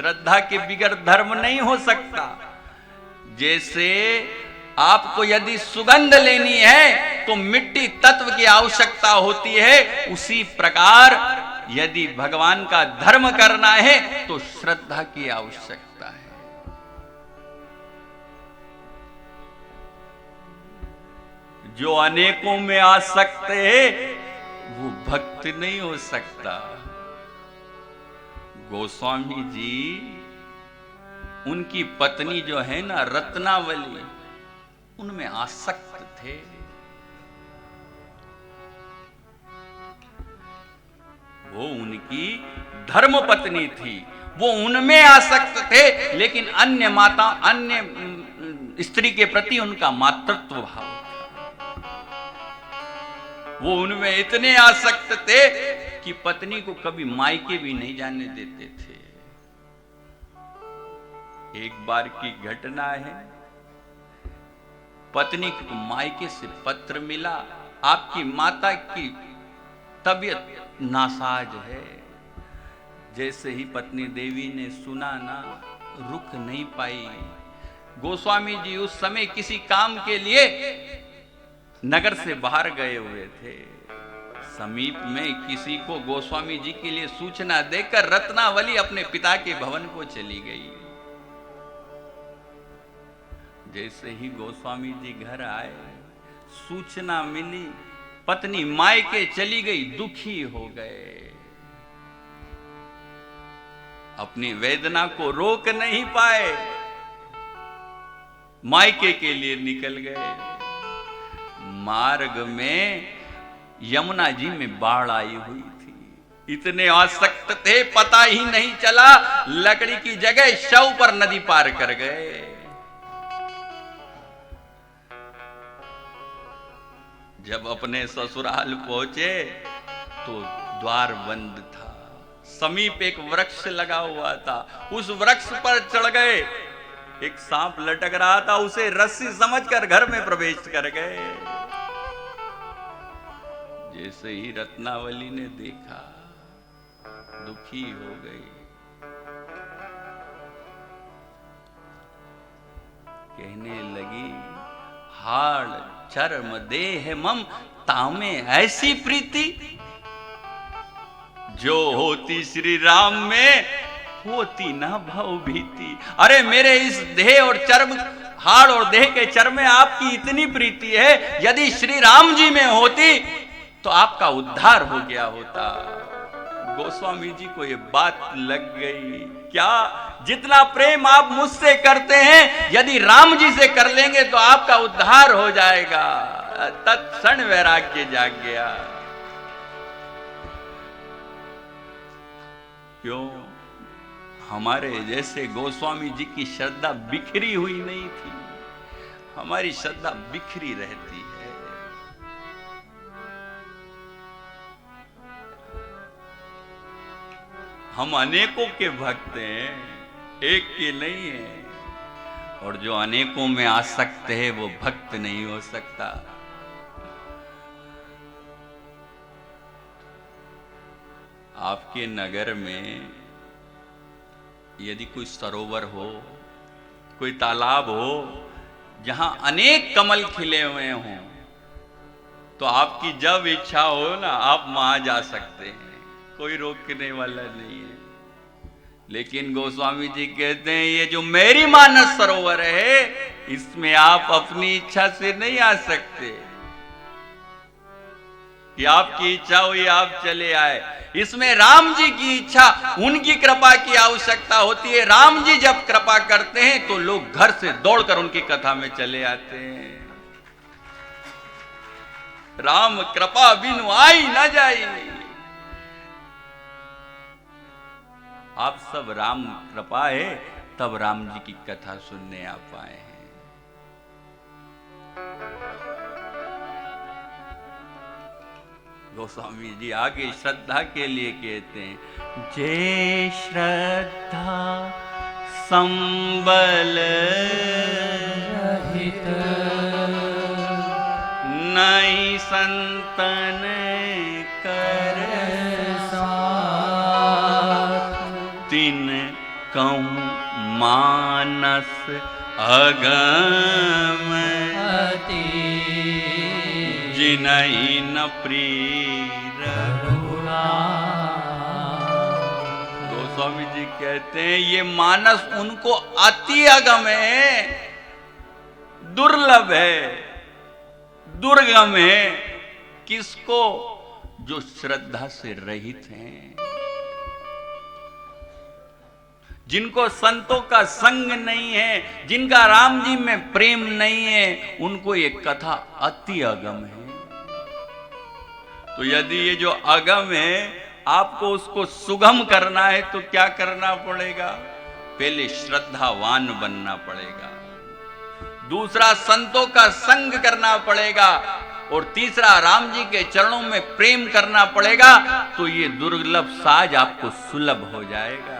श्रद्धा के बिगड़ धर्म नहीं हो सकता। जैसे आपको यदि सुगंध लेनी है तो मिट्टी तत्व की आवश्यकता होती है, उसी प्रकार यदि भगवान का धर्म करना है तो श्रद्धा की आवश्यकता है। जो अनेकों में आसक्त है वो भक्त नहीं हो सकता। गोस्वामी जी, उनकी पत्नी जो है ना रत्नावली, उनमें आसक्त थे। वो उनकी धर्म पत्नी थी, वो उनमें आसक्त थे, लेकिन अन्य माता, अन्य स्त्री के प्रति उनका मातृत्व भाव था। वो उनमें इतने आसक्त थे कि पत्नी को कभी मायके भी नहीं जाने देते थे। एक बार की घटना है, पत्नी को मायके से पत्र मिला, आपकी माता की तबीयत नासाज है। जैसे ही पत्नी देवी ने सुना ना, रुक नहीं पाई। गोस्वामी जी उस समय किसी काम के लिए नगर से बाहर गए हुए थे। समीप में किसी को गोस्वामी जी के लिए सूचना देकर रत्नावली अपने पिता के भवन को चली गई। जैसे ही गोस्वामी जी घर आए, सूचना मिली पत्नी मायके चली गई, दुखी हो गए। अपनी वेदना को रोक नहीं पाए, मायके के लिए निकल गए। मार्ग में यमुना जी में बाढ़ आई हुई थी। इतने आसक्त थे, पता ही नहीं चला, लकड़ी की जगह शव पर नदी पार कर गए। जब अपने ससुराल पहुंचे तो द्वार बंद था। समीप एक वृक्ष लगा हुआ था, उस वृक्ष पर चढ़ गए। एक सांप लटक रहा था, उसे रस्सी समझकर घर में प्रवेश कर गए। जैसे ही रत्नावली ने देखा, दुखी हो गई। कहने लगी, हाड़ चर्म देह मम तामे ऐसी प्रीति, जो होती श्री राम में होती ना भव भीति। अरे मेरे इस देह और चर्म, हाड़ और देह के चर्म में आपकी इतनी प्रीति है, यदि श्री राम जी में होती तो आपका उद्धार हो गया होता। गोस्वामी जी को ये बात लग गई। क्या, जितना प्रेम आप मुझसे करते हैं, यदि राम जी से कर लेंगे तो आपका उद्धार हो जाएगा। तत्क्षण वैराग्य जाग गया। क्यों? हमारे जैसे गोस्वामी जी की श्रद्धा बिखरी हुई नहीं थी। हमारी श्रद्धा बिखरी रहती है। हम अनेकों के भक्त हैं, एक के नहीं है। और जो अनेकों में आसक्त है वो भक्त नहीं हो सकता। आपके नगर में यदि कोई सरोवर हो, कोई तालाब हो जहां अनेक कमल खिले हुए हों, तो आपकी जब इच्छा हो ना, आप वहां जा सकते हैं, कोई रोकने वाला नहीं है। लेकिन गोस्वामी जी कहते हैं, ये जो मेरी मानस सरोवर है, इसमें आप अपनी इच्छा से नहीं आ सकते कि आपकी इच्छा हुई आप चले आए। इसमें राम जी की इच्छा, उनकी कृपा की आवश्यकता होती है। राम जी जब कृपा करते हैं तो लोग घर से दौड़कर उनकी कथा में चले आते हैं। राम कृपा बिनु आई न जाई। आप सब राम कृपा है तब राम जी की कथा सुनने आप आए हैं। गोस्वामी जी आगे श्रद्धा के लिए कहते हैं, जे श्रद्धा संबल रहित, नहीं संतन कर साथ, तिन कहूँ मानस अगम अति जिनहि न प्रीत। गोस्वामी जी कहते हैं ये मानस उनको अति अगम है, दुर्लभ है, दुर्गम है। किसको? जो श्रद्धा से रहित हैं, जिनको संतों का संग नहीं है, जिनका राम जी में प्रेम नहीं है, उनको ये कथा अति अगम है। तो यदि ये जो अगम है आपको उसको सुगम करना है तो क्या करना पड़ेगा? पहले श्रद्धावान बनना पड़ेगा, दूसरा संतों का संग करना पड़ेगा, और तीसरा राम जी के चरणों में प्रेम करना पड़ेगा। तो ये दुर्लभ साज आपको सुलभ हो जाएगा।